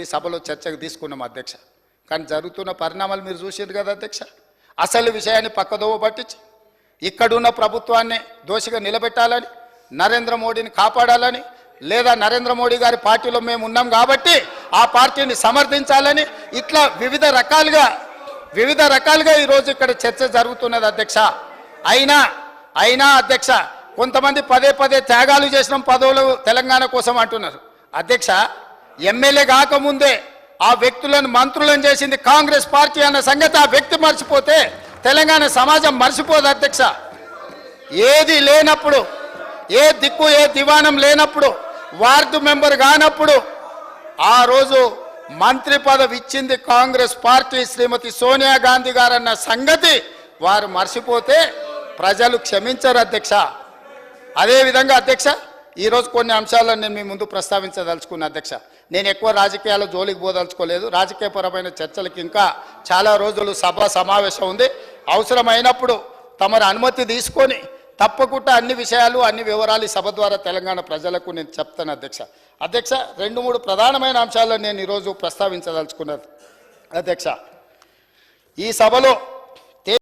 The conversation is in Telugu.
ఈ సభలో చర్చకు తీసుకున్నాం అధ్యక్ష. కానీ జరుగుతున్న పరిణామాలు మీరు చూసారు కదా అధ్యక్ష. అసలు విషయాన్ని పక్కదోవ పట్టించి ఇక్కడున్న ప్రభుత్వాన్ని దోషిగా నిలబెట్టాలని, నరేంద్ర మోడీని కాపాడాలని, లేదా నరేంద్ర మోడీ గారి పార్టీలో మేము ఉన్నాం కాబట్టి ఆ పార్టీని సమర్థించాలని, ఇట్లా వివిధ రకాలుగా ఈరోజు ఇక్కడ చర్చ జరుగుతున్నది అధ్యక్ష. అయినా అధ్యక్ష కొంతమంది పదే త్యాగాలు చేసిన పదవులు తెలంగాణ కోసం అంటున్నారు అధ్యక్ష. ఎమ్మెల్యే కాకముందే ఆ వ్యక్తులను మంత్రులను చేసింది కాంగ్రెస్ పార్టీ అన్న సంగతి ఆ వ్యక్తి మర్చిపోతే తెలంగాణ సమాజం మర్చిపోదు అధ్యక్ష. ఏది లేనప్పుడు, ఏ దిక్కు ఏ దివాణం లేనప్పుడు, వార్డు మెంబర్ కానప్పుడు ఆ రోజు మంత్రి పదవి ఇచ్చింది కాంగ్రెస్ పార్టీ శ్రీమతి సోనియా గాంధీ గారన్న సంగతి వారు మర్చిపోతే ప్రజలు క్షమించరు అధ్యక్ష. అదేవిధంగా అధ్యక్ష ఈరోజు కొన్ని అంశాలను నేను మీ ముందు ప్రస్తావించదలుచుకున్నా అధ్యక్ష. నేను ఎక్కువ రాజకీయాల జోలికి పోదలుచుకోలేదు. రాజకీయపరమైన చర్చలకు ఇంకా చాలా రోజులు సభ సమావేశం ఉంది. అవసరమైనప్పుడు తమరి అనుమతి తీసుకొని తప్పకుండా అన్ని విషయాలు అన్ని వివరాలు ఈ సభ ద్వారా తెలంగాణ ప్రజలకు నేను చెప్తాను అధ్యక్ష. 2-3 ప్రధానమైన అంశాలను నేను ఈరోజు ప్రస్తావించదలుచుకున్నది అధ్యక్ష. ఈ సభలో